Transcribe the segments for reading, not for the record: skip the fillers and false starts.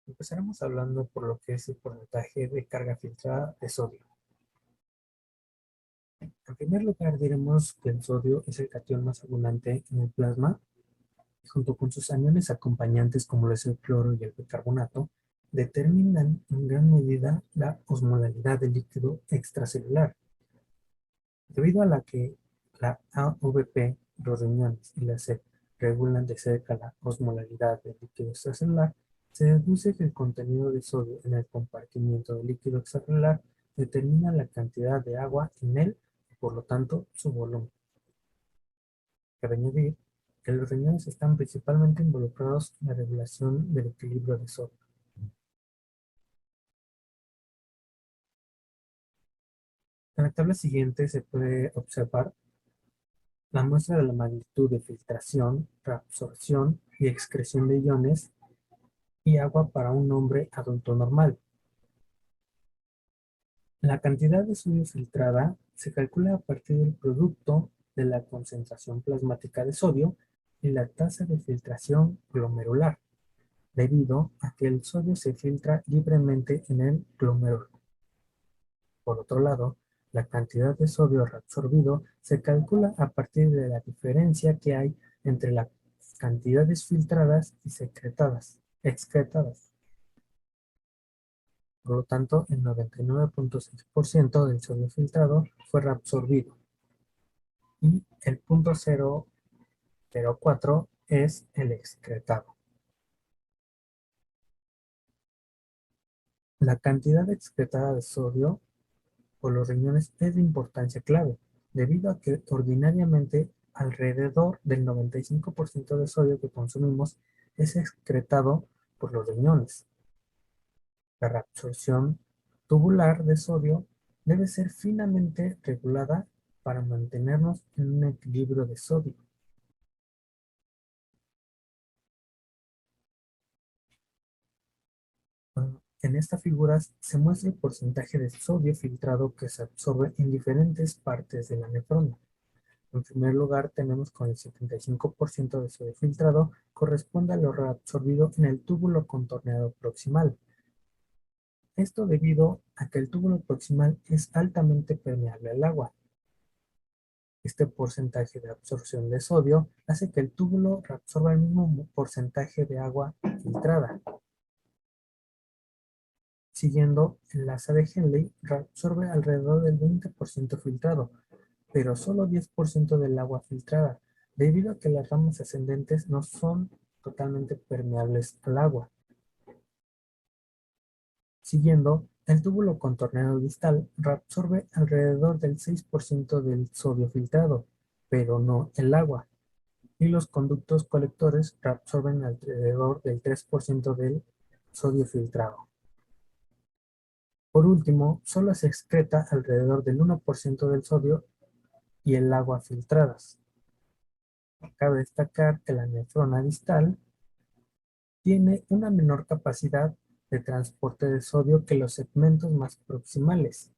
Empezaremos hablando por lo que es el porcentaje de carga filtrada de sodio. En primer lugar, diremos que el sodio es el catión más abundante en el plasma y junto con sus aniones acompañantes como lo es el cloro y el bicarbonato, determinan en gran medida la osmolalidad del líquido extracelular, debido a la que la AVP, los riñones y la sed regulan de cerca la osmolalidad del líquido extracelular. Se deduce que el contenido de sodio en el compartimiento del líquido extracelular determina la cantidad de agua en él y por lo tanto su volumen. Cabe añadir que los riñones están principalmente involucrados en la regulación del equilibrio de sodio. En la tabla siguiente se puede observar la muestra de la magnitud de filtración, reabsorción y excreción de iones y agua para un hombre adulto normal. La cantidad de sodio filtrada se calcula a partir del producto de la concentración plasmática de sodio y la tasa de filtración glomerular, debido a que el sodio se filtra libremente en el glomérulo. Por otro lado, la cantidad de sodio reabsorbido se calcula a partir de la diferencia que hay entre las cantidades filtradas y excretadas. Por lo tanto, el 99.6% del sodio filtrado fue reabsorbido y el 0.004 es el excretado. La cantidad excretada de sodio por los riñones es de importancia clave, debido a que ordinariamente alrededor del 95% de sodio que consumimos es excretado por los riñones. La reabsorción tubular de sodio debe ser finamente regulada para mantenernos en un equilibrio de sodio. Bueno, en esta figura se muestra el porcentaje de sodio filtrado que se absorbe en diferentes partes de la nefrona. En primer lugar, tenemos con el 75% de sodio filtrado corresponde a lo reabsorbido en el túbulo contorneado proximal. Esto debido a que el túbulo proximal es altamente permeable al agua. Este porcentaje de absorción de sodio hace que el túbulo reabsorba el mismo porcentaje de agua filtrada. Siguiendo, el asa de Henle reabsorbe alrededor del 20% filtrado, pero solo 10% del agua filtrada, debido a que las ramas ascendentes no son totalmente permeables al agua. Siguiendo, el túbulo contorneado distal reabsorbe alrededor del 6% del sodio filtrado, pero no el agua, y los conductos colectores reabsorben alrededor del 3% del sodio filtrado. Por último, solo se excreta alrededor del 1% del sodio y el agua filtradas. Cabe destacar que la nefrona distal tiene una menor capacidad de transporte de sodio que los segmentos más proximales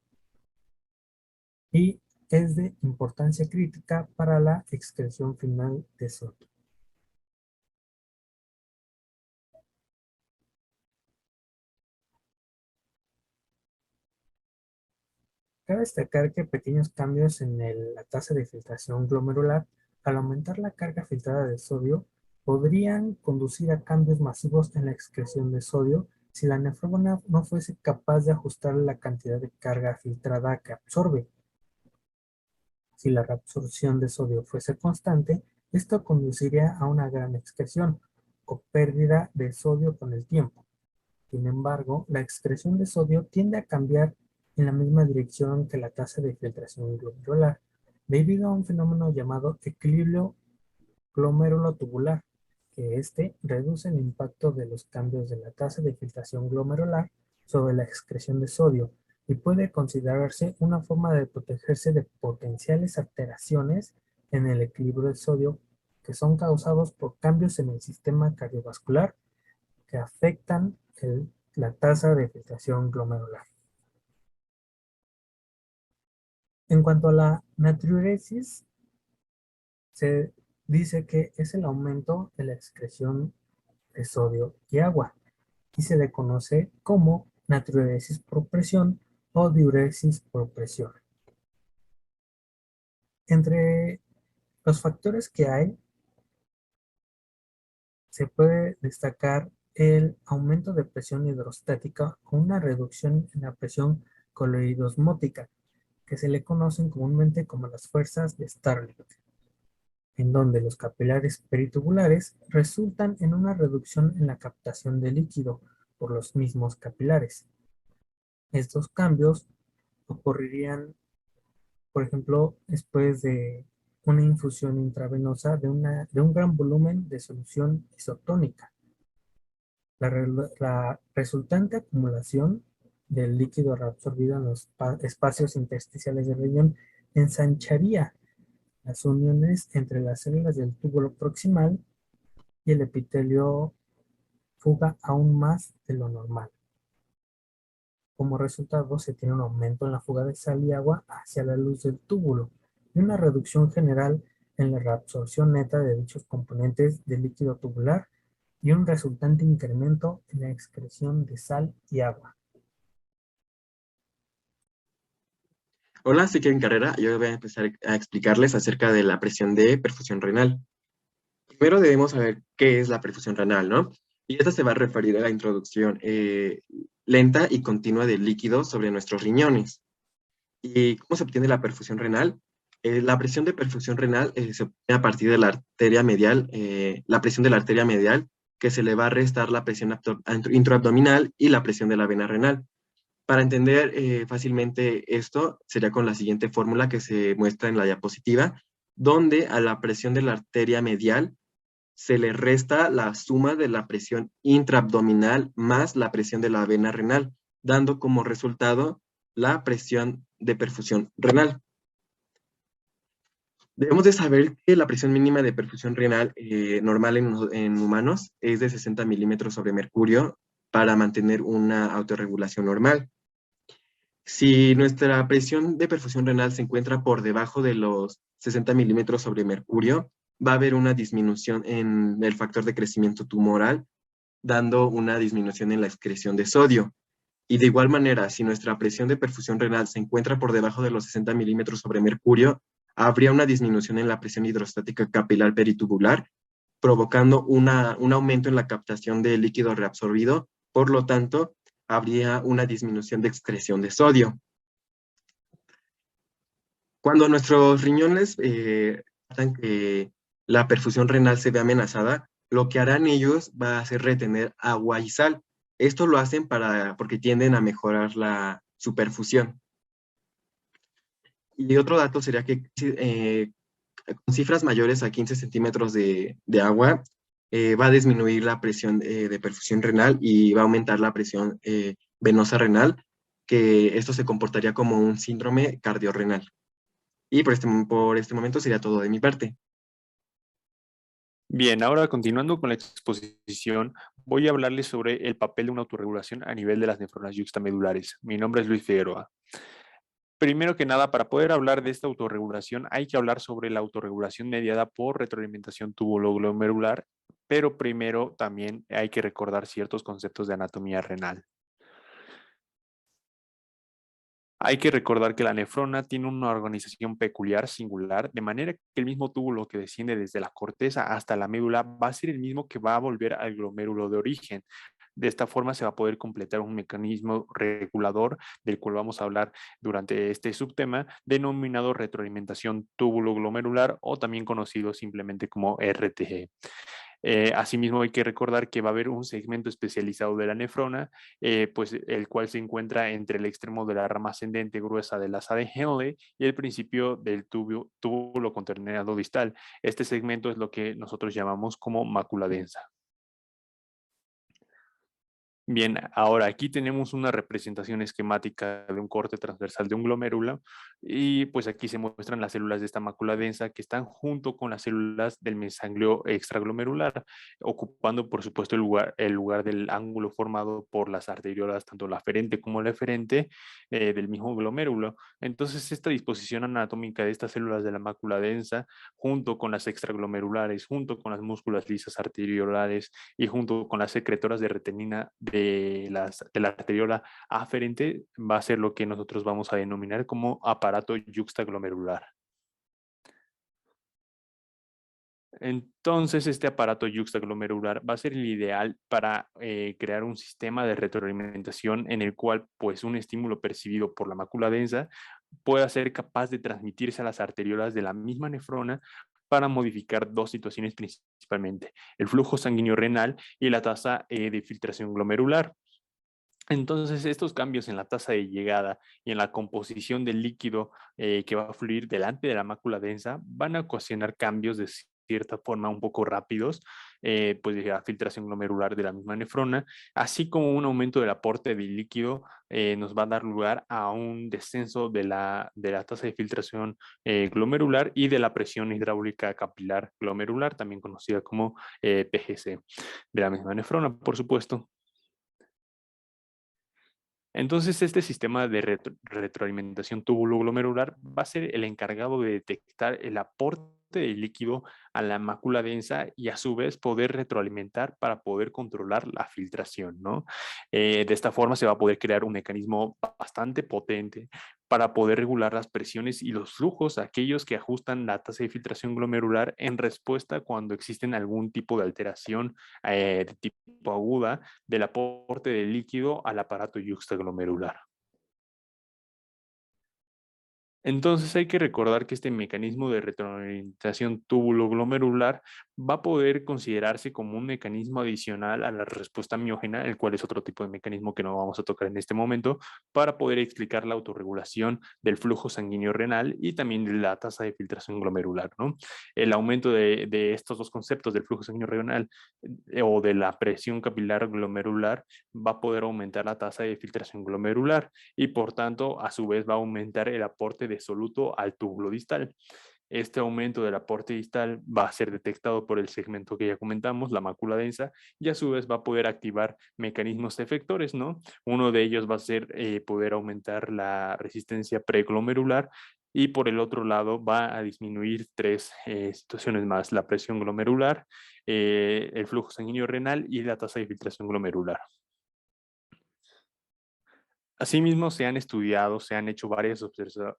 y es de importancia crítica para la excreción final de sodio. Cabe destacar que pequeños cambios en la tasa de filtración glomerular, al aumentar la carga filtrada de sodio, podrían conducir a cambios masivos en la excreción de sodio si la nefrona no fuese capaz de ajustar la cantidad de carga filtrada que absorbe. Si la reabsorción de sodio fuese constante, esto conduciría a una gran excreción o pérdida de sodio con el tiempo. Sin embargo, la excreción de sodio tiende a cambiar en la misma dirección que la tasa de filtración glomerular, debido a un fenómeno llamado equilibrio glomérulo-tubular, que reduce el impacto de los cambios de la tasa de filtración glomerular sobre la excreción de sodio y puede considerarse una forma de protegerse de potenciales alteraciones en el equilibrio de sodio que son causados por cambios en el sistema cardiovascular que afectan la tasa de filtración glomerular. En cuanto a la natriuresis, se dice que es el aumento de la excreción de sodio y agua. y se le conoce como natriuresis por presión o diuresis por presión. Entre los factores que hay, se puede destacar el aumento de presión hidrostática o una reducción en la presión coloidosmótica, que se le conocen comúnmente como las fuerzas de Starling, en donde los capilares peritubulares resultan en una reducción en la captación de líquido por los mismos capilares. Estos cambios ocurrirían, por ejemplo, después de una infusión intravenosa de un gran volumen de solución isotónica. La resultante acumulación del líquido reabsorbido en los espacios intersticiales del riñón ensancharía las uniones entre las células del túbulo proximal y el epitelio fuga aún más de lo normal. Como resultado, se tiene un aumento en la fuga de sal y agua hacia la luz del túbulo y una reducción general en la reabsorción neta de dichos componentes del líquido tubular y un resultante incremento en la excreción de sal y agua. Hola, soy Kevin Carrera. Yo voy a empezar a explicarles acerca de la presión de perfusión renal. Primero debemos saber qué es la perfusión renal, ¿no? Y esta se va a referir a la introducción lenta y continua de líquido sobre nuestros riñones. ¿Y cómo se obtiene la perfusión renal? La presión de perfusión renal se obtiene a partir de la arteria medial, la presión de la arteria medial, que se le va a restar la presión intraabdominal y la presión de la vena renal. Para entender fácilmente esto, sería con la siguiente fórmula que se muestra en la diapositiva, donde a la presión de la arteria medial se le resta la suma de la presión intraabdominal más la presión de la vena renal, dando como resultado la presión de perfusión renal. Debemos de saber que la presión mínima de perfusión renal normal en humanos es de 60 milímetros sobre mercurio para mantener una autorregulación normal. Si nuestra presión de perfusión renal se encuentra por debajo de los 60 milímetros sobre mercurio, va a haber una disminución en el factor de crecimiento tumoral, dando una disminución en la excreción de sodio. Y de igual manera, si nuestra presión de perfusión renal se encuentra por debajo de los 60 milímetros sobre mercurio, habría una disminución en la presión hidrostática capilar peritubular, provocando un aumento en la captación de líquido reabsorbido. Por lo tanto, habría una disminución de excreción de sodio. Cuando nuestros riñones tratan que la perfusión renal se ve amenazada, lo que harán ellos va a ser retener agua y sal. Esto lo hacen porque tienden a mejorar su perfusión. Y otro dato sería que con cifras mayores a 15 centímetros de agua, va a disminuir la presión de perfusión renal y va a aumentar la presión venosa renal, que esto se comportaría como un síndrome cardiorrenal. Y por este momento sería todo de mi parte. Bien, ahora continuando con la exposición, voy a hablarles sobre el papel de una autorregulación a nivel de las nefronas yuxtamedulares. Mi nombre es Luis Figueroa. Primero que nada, para poder hablar de esta autorregulación, hay que hablar sobre la autorregulación mediada por retroalimentación tubuloglomerular, pero primero también hay que recordar ciertos conceptos de anatomía renal. Hay que recordar que la nefrona tiene una organización peculiar, singular, de manera que el mismo túbulo que desciende desde la corteza hasta la médula va a ser el mismo que va a volver al glomérulo de origen. De esta forma se va a poder completar un mecanismo regulador del cual vamos a hablar durante este subtema, denominado retroalimentación túbulo-glomerular o también conocido simplemente como RTG. Asimismo, hay que recordar que va a haber un segmento especializado de la nefrona, pues el cual se encuentra entre el extremo de la rama ascendente gruesa del asa de Henle y el principio del túbulo conterneado distal. Este segmento es lo que nosotros llamamos como mácula densa. Bien, ahora aquí tenemos una representación esquemática de un corte transversal de un glomérulo y pues aquí se muestran las células de esta mácula densa que están junto con las células del mesanglio extraglomerular, ocupando por supuesto el lugar del ángulo formado por las arteriolas, tanto la aferente como la eferente del mismo glomérulo. Entonces esta disposición anatómica de estas células de la mácula densa, junto con las extraglomerulares, junto con las músculas lisas arteriolares y junto con las secretoras de retenina de de la arteriola aferente va a ser lo que nosotros vamos a denominar como aparato yuxtaglomerular. Entonces, este aparato yuxtaglomerular va a ser el ideal para crear un sistema de retroalimentación en el cual, pues, un estímulo percibido por la mácula densa pueda ser capaz de transmitirse a las arteriolas de la misma nefrona para modificar dos situaciones principalmente, el flujo sanguíneo renal y la tasa de filtración glomerular. Entonces, estos cambios en la tasa de llegada y en la composición del líquido que va a fluir delante de la mácula densa van a ocasionar cambios de cierta forma un poco rápidos, pues de la filtración glomerular de la misma nefrona, así como un aumento del aporte de líquido nos va a dar lugar a un descenso de la tasa de filtración glomerular y de la presión hidráulica capilar glomerular, también conocida como PGC, de la misma nefrona, por supuesto. Entonces, este sistema de retroalimentación túbulo-glomerular va a ser el encargado de detectar el aporte de líquido a la mácula densa y a su vez poder retroalimentar para poder controlar la filtración, ¿no? De esta forma se va a poder crear un mecanismo bastante potente para poder regular las presiones y los flujos, aquellos que ajustan la tasa de filtración glomerular en respuesta cuando existen algún tipo de alteración de tipo aguda del aporte de líquido al aparato yuxtaglomerular. Entonces hay que recordar que este mecanismo de retroalimentación túbulo-glomerular va a poder considerarse como un mecanismo adicional a la respuesta miógena, el cual es otro tipo de mecanismo que no vamos a tocar en este momento, para poder explicar la autorregulación del flujo sanguíneo renal y también de la tasa de filtración glomerular, ¿no? El aumento de estos dos conceptos del flujo sanguíneo renal o de la presión capilar glomerular va a poder aumentar la tasa de filtración glomerular y por tanto a su vez va a aumentar el aporte de soluto al túbulo distal. Este aumento del aporte distal va a ser detectado por el segmento que ya comentamos, la mácula densa, y a su vez va a poder activar mecanismos efectores, ¿no? Uno de ellos va a ser poder aumentar la resistencia preglomerular y por el otro lado va a disminuir tres situaciones más, la presión glomerular, el flujo sanguíneo renal y la tasa de filtración glomerular. Asimismo, se han estudiado, se han hecho varias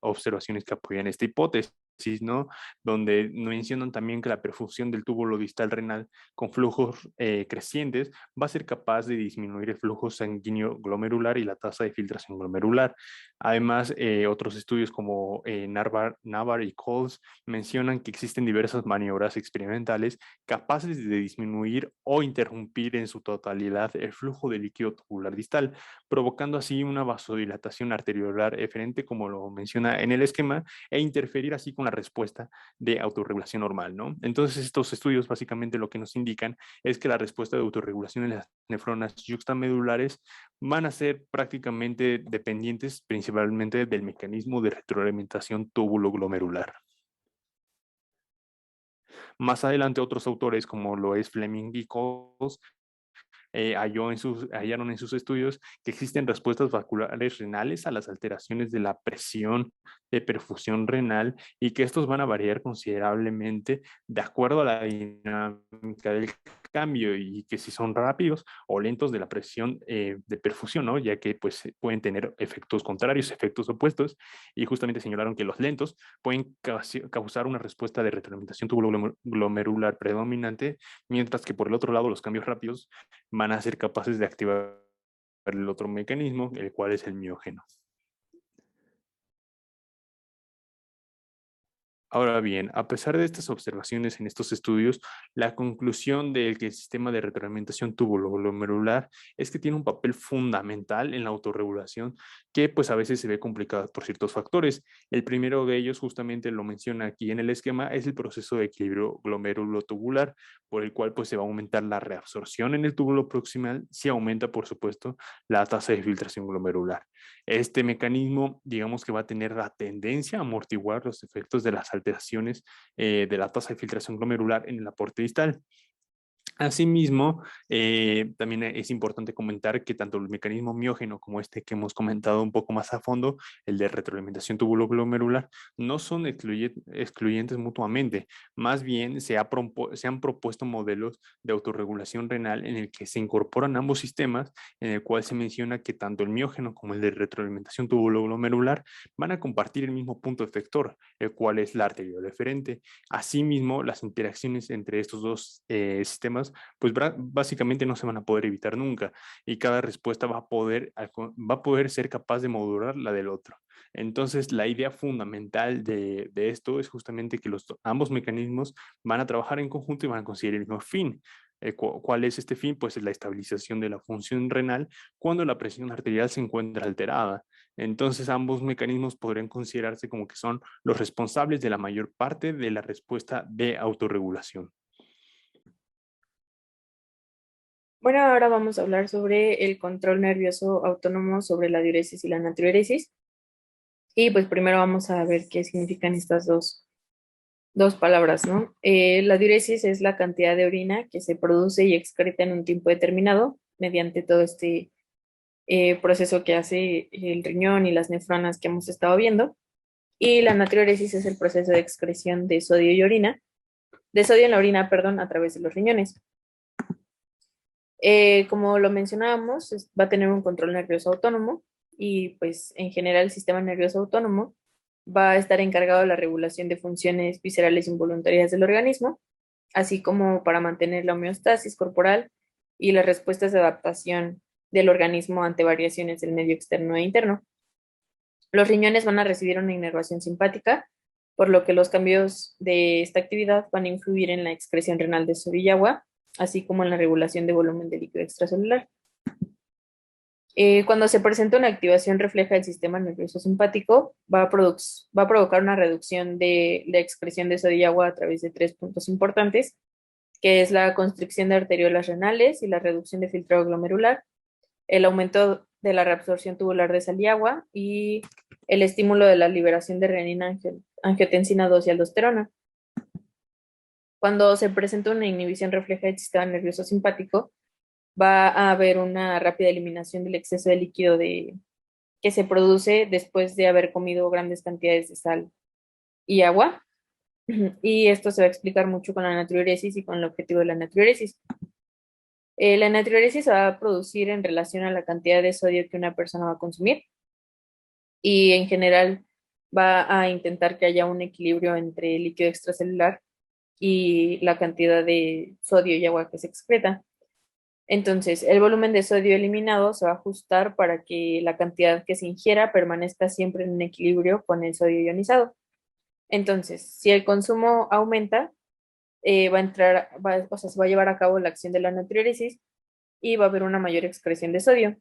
observaciones que apoyan esta hipótesis, ¿no? Donde mencionan también que la perfusión del túbulo distal renal con flujos crecientes va a ser capaz de disminuir el flujo sanguíneo glomerular y la tasa de filtración glomerular. Además, otros estudios como Navar y Coles mencionan que existen diversas maniobras experimentales capaces de disminuir o interrumpir en su totalidad el flujo de líquido tubular distal, provocando así una vasodilatación arteriolar eferente, como lo menciona en el esquema, e interferir así con la respuesta de autorregulación normal, ¿no? Entonces, estos estudios básicamente lo que nos indican es que la respuesta de autorregulación en las nefronas yuxtamedulares van a ser prácticamente dependientes principalmente del mecanismo de retroalimentación túbulo-glomerular. Más adelante, otros autores, como lo es Fleming y Coles, hallaron en sus estudios que existen respuestas vasculares renales a las alteraciones de la presión de perfusión renal y que estos van a variar considerablemente de acuerdo a la dinámica del cambio y que si son rápidos o lentos de la presión de perfusión, ¿no? Ya que pues pueden tener efectos contrarios, efectos opuestos, y justamente señalaron que los lentos pueden causar una respuesta de retroalimentación tubulo-glomerular predominante, mientras que por el otro lado los cambios rápidos van a ser capaces de activar el otro mecanismo, el cual es el miógeno. Ahora bien, a pesar de estas observaciones en estos estudios, la conclusión de que el sistema de retroalimentación túbulo-glomerular es que tiene un papel fundamental en la autorregulación que pues a veces se ve complicada por ciertos factores. El primero de ellos, justamente lo menciona aquí en el esquema, es el proceso de equilibrio glomérulo-tubular, por el cual pues se va a aumentar la reabsorción en el túbulo proximal si aumenta, por supuesto, la tasa de filtración glomerular. Este mecanismo, digamos que va a tener la tendencia a amortiguar los efectos de las alteraciones de la tasa de filtración glomerular en el aporte distal. Asimismo, también es importante comentar que tanto el mecanismo miógeno como este que hemos comentado un poco más a fondo, el de retroalimentación tubuloglomerular, no son excluyentes mutuamente. Más bien se han propuesto modelos de autorregulación renal en el que se incorporan ambos sistemas, en el cual se menciona que tanto el miógeno como el de retroalimentación tubuloglomerular van a compartir el mismo punto efector, el cual es la arteriola deferente. Asimismo, las interacciones entre estos dos sistemas pues básicamente no se van a poder evitar nunca y cada respuesta va a poder ser capaz de modular la del otro. Entonces, la idea fundamental de esto es justamente que ambos mecanismos van a trabajar en conjunto y van a conseguir el mismo fin. ¿Cuál es este fin? Pues es la estabilización de la función renal cuando la presión arterial se encuentra alterada. Entonces, ambos mecanismos podrían considerarse como que son los responsables de la mayor parte de la respuesta de autorregulación. Bueno, ahora vamos a hablar sobre el control nervioso autónomo sobre la diuresis y la natriuresis. Y pues primero vamos a ver qué significan estas dos palabras, ¿no? La diuresis es la cantidad de orina que se produce y excreta en un tiempo determinado mediante todo este proceso que hace el riñón y las nefronas que hemos estado viendo. Y la natriuresis es el proceso de excreción de sodio y orina, de sodio en la orina, perdón, a través de los riñones. Como lo mencionábamos, va a tener un control nervioso autónomo y pues en general el sistema nervioso autónomo va a estar encargado de la regulación de funciones viscerales involuntarias del organismo, así como para mantener la homeostasis corporal y las respuestas de adaptación del organismo ante variaciones del medio externo e interno. Los riñones van a recibir una inervación simpática, por lo que los cambios de esta actividad van a influir en la excreción renal de sodio y agua, así como en la regulación de volumen de líquido extracelular. Cuando se presenta una activación refleja del sistema nervioso simpático, va a provocar una reducción de la excreción de sodio y agua a través de 3 puntos importantes, que es la constricción de arteriolas renales y la reducción de filtrado glomerular, el aumento de la reabsorción tubular de sal y agua y el estímulo de la liberación de renina, angiotensina 2 y aldosterona. Cuando se presenta una inhibición refleja del sistema nervioso simpático, va a haber una rápida eliminación del exceso de líquido que se produce después de haber comido grandes cantidades de sal y agua. Y esto se va a explicar mucho con la natriuresis y con el objetivo de la natriuresis. La natriuresis se va a producir en relación a la cantidad de sodio que una persona va a consumir y en general va a intentar que haya un equilibrio entre el líquido extracelular y la cantidad de sodio y agua que se excreta. Entonces, el volumen de sodio eliminado se va a ajustar para que la cantidad que se ingiera permanezca siempre en un equilibrio con el sodio ionizado. Entonces, si el consumo aumenta, se va a llevar a cabo la acción de la natriuresis y va a haber una mayor excreción de sodio.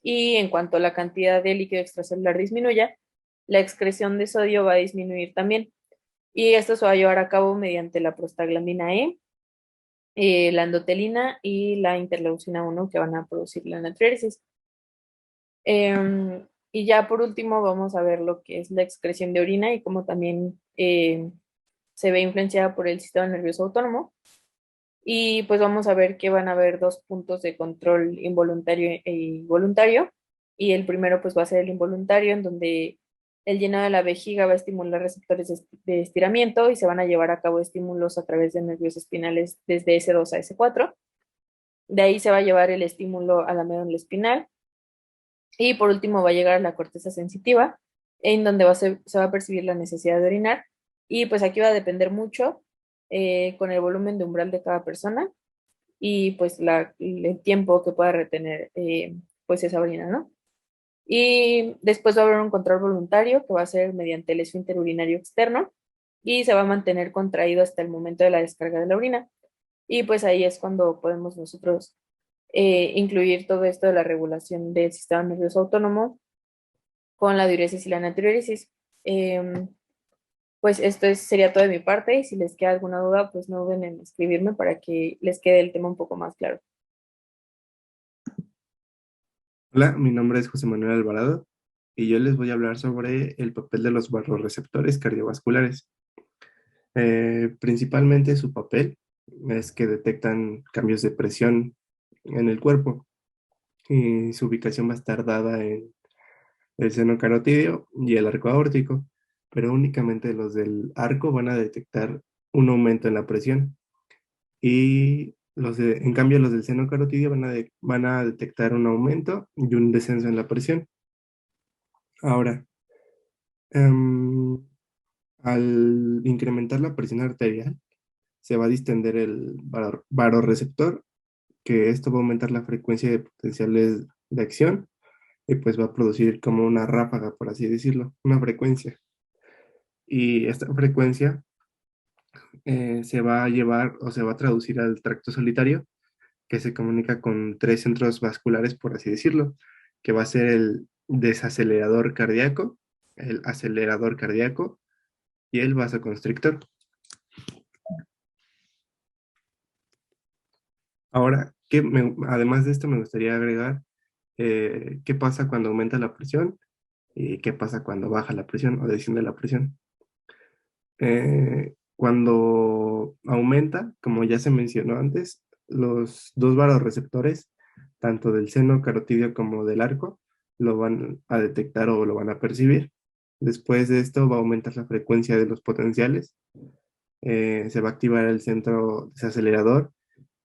Y en cuanto la cantidad de líquido extracelular disminuya, la excreción de sodio va a disminuir también. Y esto se va a llevar a cabo mediante la prostaglandina E, la endotelina y la interleucina 1 que van a producir la natriuresis. Y ya por último vamos a ver lo que es la excreción de orina y cómo también se ve influenciada por el sistema nervioso autónomo. Y pues vamos a ver que van a haber 2 puntos de control involuntario e voluntario. Y el primero pues va a ser el involuntario, en donde el llenado de la vejiga va a estimular receptores de estiramiento y se van a llevar a cabo estímulos a través de nervios espinales desde S2 a S4. De ahí se va a llevar el estímulo a la médula espinal. Y por último va a llegar a la corteza sensitiva, en donde se va a percibir la necesidad de orinar. Y pues aquí va a depender mucho con el volumen de umbral de cada persona y pues el tiempo que pueda retener pues esa orina, ¿no? Y después va a haber un control voluntario que va a ser mediante el esfínter urinario externo y se va a mantener contraído hasta el momento de la descarga de la orina. Y pues ahí es cuando podemos nosotros incluir todo esto de la regulación del sistema nervioso autónomo con la diuresis y la natriuresis. Pues esto sería todo de mi parte y si les queda alguna duda, pues no duden en escribirme para que les quede el tema un poco más claro. Hola, mi nombre es José Manuel Alvarado y yo les voy a hablar sobre el papel de los vasoreceptores cardiovasculares. Principalmente su papel es que detectan cambios de presión en el cuerpo y su ubicación va a estar dada en el seno carotídeo y el arco aórtico, pero únicamente los del arco van a detectar un aumento en la presión y en cambio los del seno carotídeo van a detectar un aumento y un descenso en la presión. Ahora, em, al incrementar la presión arterial, se va a distender el varorreceptor, que esto va a aumentar la frecuencia de potenciales de acción y pues va a producir como una ráfaga, por así decirlo, una frecuencia. Y esta frecuencia se va a llevar o se va a traducir al tracto solitario, que se comunica con tres centros vasculares, por así decirlo, que va a ser el desacelerador cardíaco, el acelerador cardíaco y el vasoconstrictor. Ahora, además de esto, me gustaría agregar qué pasa cuando aumenta la presión y qué pasa cuando baja la presión o desciende la presión. Cuando aumenta, como ya se mencionó antes, los dos vasoreceptores, tanto del seno carotídeo como del arco, lo van a detectar o lo van a percibir. Después de esto va a aumentar la frecuencia de los potenciales, se va a activar el centro desacelerador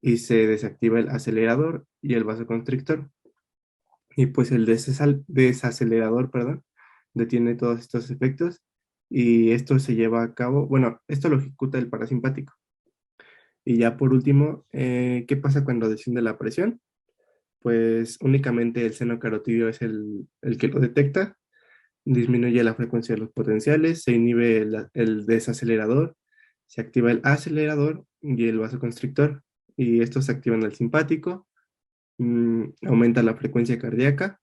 y se desactiva el acelerador y el vasoconstrictor. Y pues el desacelerador, perdón, detiene todos estos efectos y esto se lleva a cabo, bueno, esto lo ejecuta el parasimpático. Y ya por último, ¿qué pasa cuando desciende la presión? Pues únicamente el seno carotídeo es el que lo detecta, disminuye la frecuencia de los potenciales, se inhibe el desacelerador, se activa el acelerador y el vasoconstrictor, y estos se activan el simpático, aumenta la frecuencia cardíaca,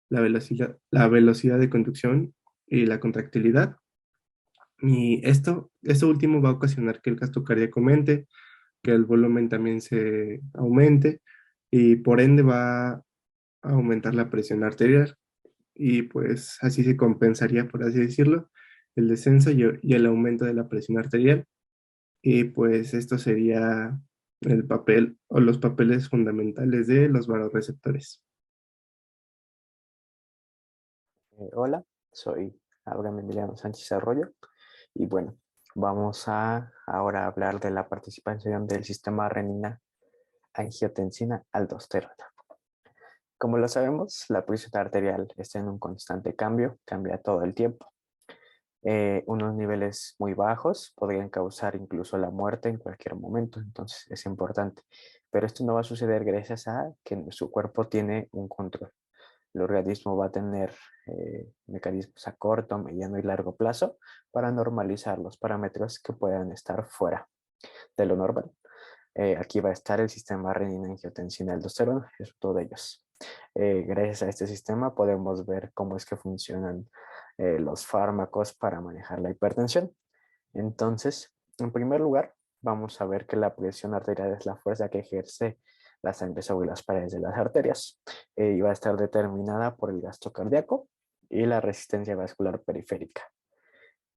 la velocidad de conducción y la contractilidad. Y esto último va a ocasionar que el gasto cardíaco aumente, que el volumen también se aumente y por ende va a aumentar la presión arterial y pues así se compensaría, por así decirlo, el descenso y el aumento de la presión arterial y pues esto sería el papel o los papeles fundamentales de los vasoreceptores. Hola, soy Abraham Emiliano Sánchez Arroyo y bueno, vamos a ahora hablar de la participación del sistema renina-angiotensina-aldosterona. Como lo sabemos, la presión arterial está en un constante cambio, cambia todo el tiempo. Unos niveles muy bajos podrían causar incluso la muerte en cualquier momento, entonces es importante. Pero esto no va a suceder gracias a que su cuerpo tiene un control. El organismo va a tener mecanismos a corto, mediano y largo plazo para normalizar los parámetros que puedan estar fuera de lo normal. Aquí va a estar el sistema renina-angiotensina-aldosterona, es uno de ellos. Gracias a este sistema podemos ver cómo es que funcionan los fármacos para manejar la hipertensión. Entonces, en primer lugar, vamos a ver que la presión arterial es la fuerza que ejerce la sangre sobre las paredes de las arterias y va a estar determinada por el gasto cardíaco y la resistencia vascular periférica.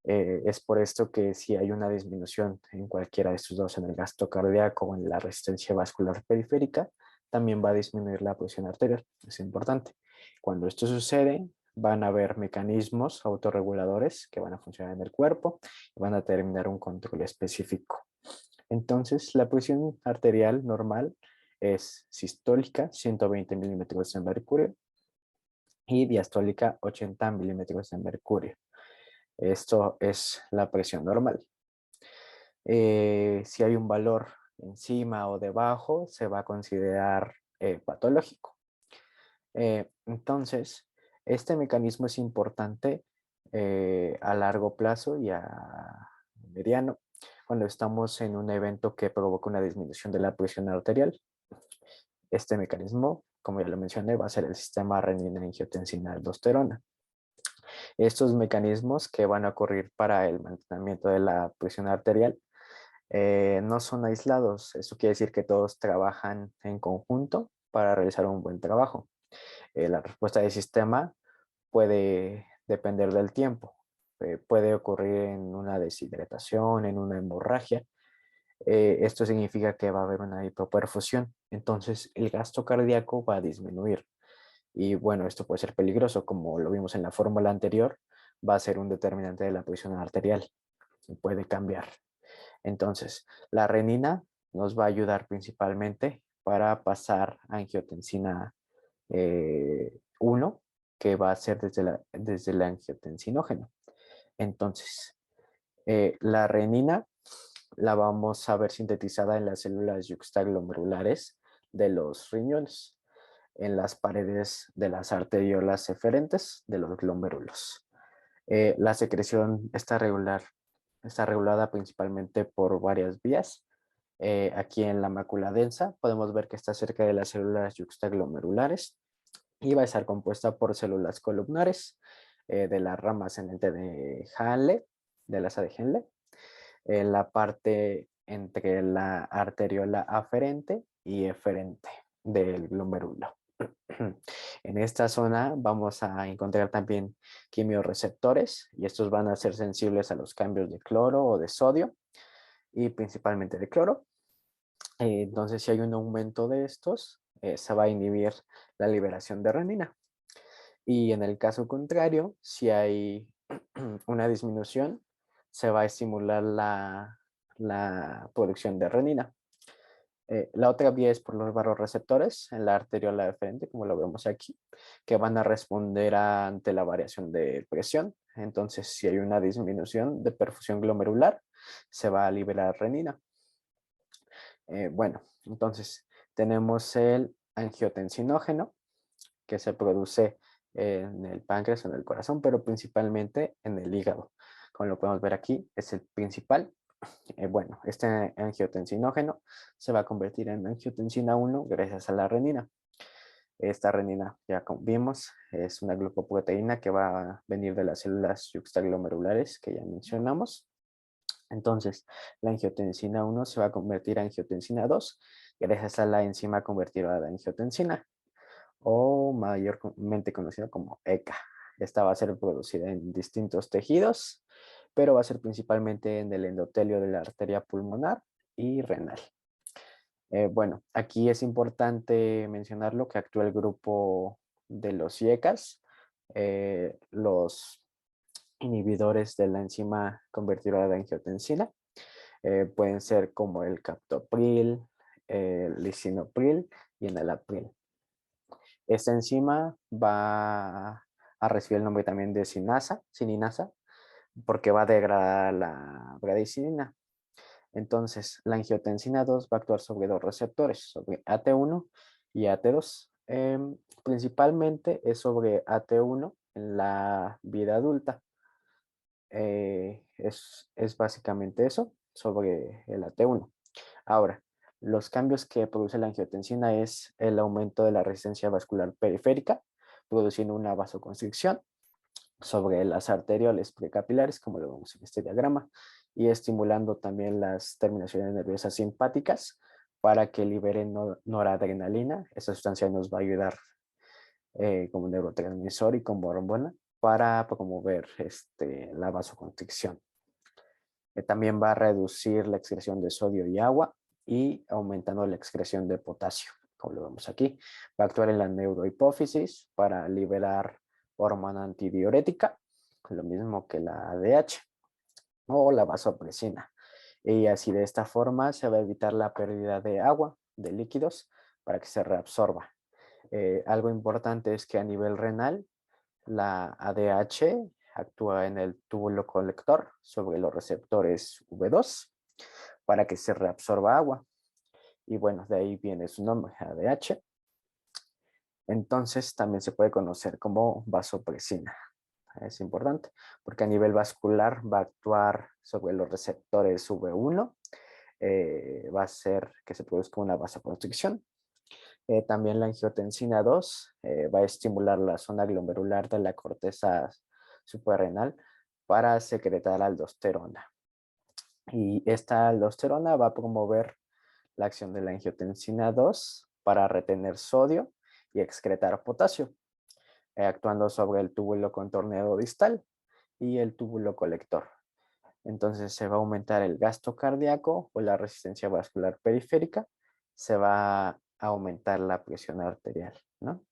Es por esto que si hay una disminución en cualquiera de estos dos, en el gasto cardíaco o en la resistencia vascular periférica, también va a disminuir la presión arterial. Es importante. Cuando esto sucede, van a haber mecanismos autorreguladores que van a funcionar en el cuerpo y van a determinar un control específico. Entonces, la presión arterial normal es sistólica, 120 milímetros de mercurio, y diastólica, 80 milímetros de mercurio. Esto es la presión normal. Si hay un valor encima o debajo, se va a considerar patológico. Entonces, este mecanismo es importante a largo plazo y a mediano cuando estamos en un evento que provoca una disminución de la presión arterial. Este mecanismo, como ya lo mencioné, va a ser el sistema renina-angiotensina-aldosterona. Estos mecanismos que van a ocurrir para el mantenimiento de la presión arterial no son aislados. Eso quiere decir que todos trabajan en conjunto para realizar un buen trabajo. La respuesta del sistema puede depender del tiempo. Puede ocurrir en una deshidratación, en una hemorragia, Esto significa que va a haber una hipoperfusión, entonces el gasto cardíaco va a disminuir. Y bueno, esto puede ser peligroso, como lo vimos en la fórmula anterior, va a ser un determinante de la presión arterial y puede cambiar. Entonces, la renina nos va a ayudar principalmente para pasar a angiotensina 1, que va a ser desde el angiotensinógeno. Entonces, la renina la vamos a ver sintetizada en las células yuxtaglomerulares de los riñones, en las paredes de las arteriolas eferentes de los glomérulos. La secreción está regulada principalmente por varias vías. Aquí en la mácula densa podemos ver que está cerca de las células yuxtaglomerulares y va a estar compuesta por células columnares de la rama ascendente de Henle, de la asa de Henle, en la parte entre la arteriola aferente y eferente del glomérulo. En esta zona vamos a encontrar también quimiorreceptores y estos van a ser sensibles a los cambios de cloro o de sodio y principalmente de cloro. Entonces, si hay un aumento de estos, se va a inhibir la liberación de renina. Y en el caso contrario, si hay una disminución, se va a estimular la producción de renina. La otra vía es por los vasoreceptores en la arteriola deferente, como lo vemos aquí, que van a responder ante la variación de presión. Entonces, si hay una disminución de perfusión glomerular, se va a liberar renina. Bueno, entonces tenemos el angiotensinógeno, que se produce en el páncreas o en el corazón, pero principalmente en el hígado. Como lo podemos ver aquí, es el principal. Bueno, este angiotensinógeno se va a convertir en angiotensina 1 gracias a la renina. Esta renina, ya como vimos, es una glucoproteína que va a venir de las células yuxtaglomerulares que ya mencionamos. Entonces, la angiotensina 1 se va a convertir en angiotensina 2 gracias a la enzima convertidora de angiotensina, o mayormente conocida como ECA. Esta va a ser producida en distintos tejidos, pero va a ser principalmente en el endotelio de la arteria pulmonar y renal. Bueno, aquí es importante mencionarlo que actúa el grupo de los IECAS, los inhibidores de la enzima convertidora de angiotensina. Pueden ser como el captopril, el lisinopril y enalapril. Esta enzima va a recibir el nombre también de sininasa, porque va a degradar la bradicitina. Entonces, la angiotensina 2 va a actuar sobre dos receptores, sobre AT1 y AT2. Principalmente es sobre AT1 en la vida adulta. Es básicamente eso, sobre el AT1. Ahora, los cambios que produce la angiotensina es el aumento de la resistencia vascular periférica, produciendo una vasoconstricción sobre las arterioles precapilares, como lo vemos en este diagrama, y estimulando también las terminaciones nerviosas simpáticas para que liberen noradrenalina. Esta sustancia nos va a ayudar como neurotransmisor y como hormona para promover la vasoconstricción. También va a reducir la excreción de sodio y agua y aumentando la excreción de potasio, como lo vemos aquí. Va a actuar en la neurohipófisis para liberar hormona antidiurética, lo mismo que la ADH o la vasopresina. Y así de esta forma se va a evitar la pérdida de agua, de líquidos, para que se reabsorba. Algo importante es que a nivel renal, la ADH actúa en el túbulo colector sobre los receptores V2 para que se reabsorba agua. Y bueno, de ahí viene su nombre, ADH. Entonces también se puede conocer como vasopresina. Es importante porque a nivel vascular va a actuar sobre los receptores V1. Va a hacer que se produzca una vasoconstricción. También la angiotensina 2 va a estimular la zona glomerular de la corteza suprarrenal para secretar aldosterona. Y esta aldosterona va a promover la acción de la angiotensina 2 para retener sodio y excretar potasio, actuando sobre el túbulo contorneado distal y el túbulo colector. Entonces se va a aumentar el gasto cardíaco o la resistencia vascular periférica, se va a aumentar la presión arterial, ¿no?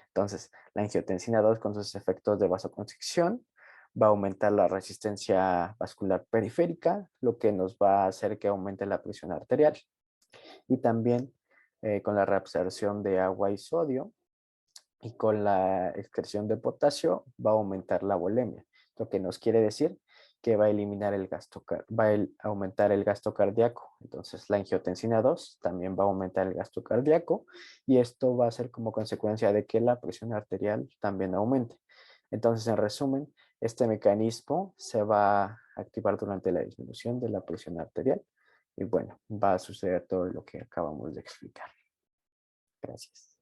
Entonces, la angiotensina 2 con sus efectos de vasoconstricción va a aumentar la resistencia vascular periférica, lo que nos va a hacer que aumente la presión arterial. Y también con la reabsorción de agua y sodio y con la excreción de potasio va a aumentar la volemia, lo que nos quiere decir que va a eliminar el gasto, aumentar el gasto cardíaco. Entonces la angiotensina 2 también va a aumentar el gasto cardíaco y esto va a ser como consecuencia de que la presión arterial también aumente. Entonces, en resumen, este mecanismo se va a activar durante la disminución de la presión arterial y bueno, va a suceder todo lo que acabamos de explicar. Gracias.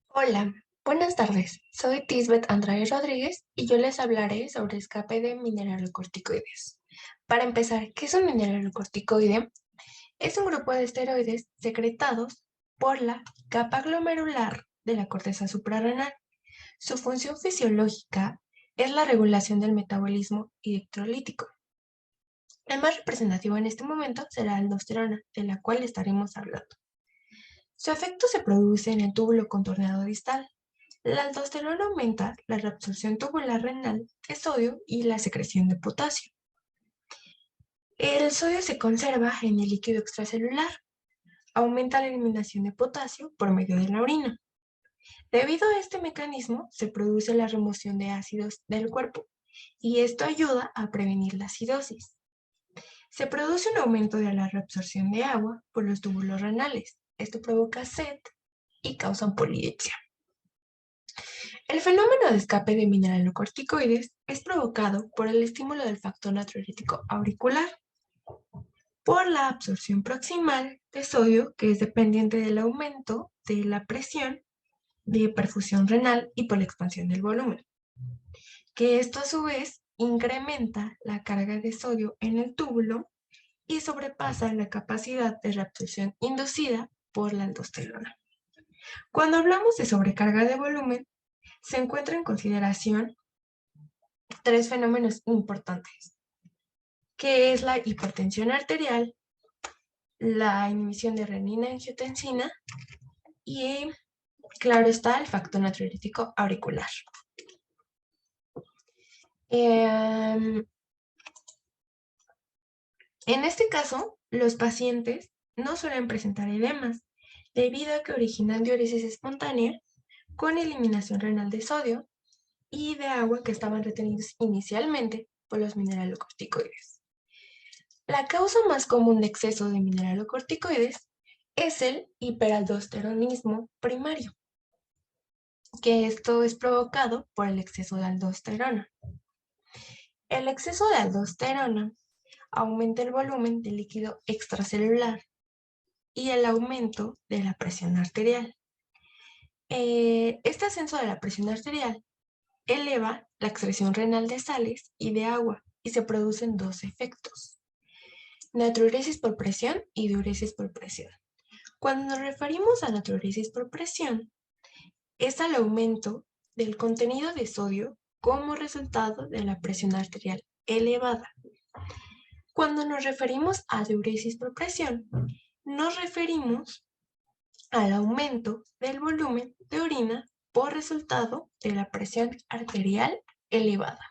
Hola, buenas tardes. Soy Tisbeth Andrade Rodríguez y yo les hablaré sobre escape de mineralocorticoides. Para empezar, ¿qué es un mineralocorticoide? Es un grupo de esteroides secretados por la capa glomerular de la corteza suprarrenal. Su función fisiológica es la regulación del metabolismo electrolítico. El más representativo en este momento será la aldosterona, de la cual estaremos hablando. Su efecto se produce en el túbulo contorneado distal. La aldosterona aumenta la reabsorción tubular renal de sodio y la secreción de potasio. El sodio se conserva en el líquido extracelular. Aumenta la eliminación de potasio por medio de la orina. Debido a este mecanismo, se produce la remoción de ácidos del cuerpo y esto ayuda a prevenir la acidosis. Se produce un aumento de la reabsorción de agua por los túbulos renales. Esto provoca sed y causa polidipsia. El fenómeno de escape de mineralocorticoides es provocado por el estímulo del factor natriurético auricular, por la absorción proximal de sodio, que es dependiente del aumento de la presión de perfusión renal y por la expansión del volumen, que esto a su vez incrementa la carga de sodio en el túbulo y sobrepasa la capacidad de reabsorción inducida por la aldosterona. Cuando hablamos de sobrecarga de volumen, se encuentra en consideración tres fenómenos importantes, que es la hipertensión arterial, la inhibición de renina-angiotensina y, claro está, el factor natriurético auricular. En este caso, los pacientes no suelen presentar edemas debido a que originan diuresis espontánea con eliminación renal de sodio y de agua que estaban retenidos inicialmente por los mineralocorticoides. La causa más común de exceso de mineralocorticoides es el hiperaldosteronismo primario, que esto es provocado por el exceso de aldosterona. El exceso de aldosterona aumenta el volumen del líquido extracelular y el aumento de la presión arterial. Este ascenso de la presión arterial eleva la excreción renal de sales y de agua y se producen dos efectos: natriuresis por presión y diuresis por presión. Cuando nos referimos a natriuresis por presión, es al aumento del contenido de sodio como resultado de la presión arterial elevada. Cuando nos referimos a diuresis por presión, nos referimos al aumento del volumen de orina por resultado de la presión arterial elevada.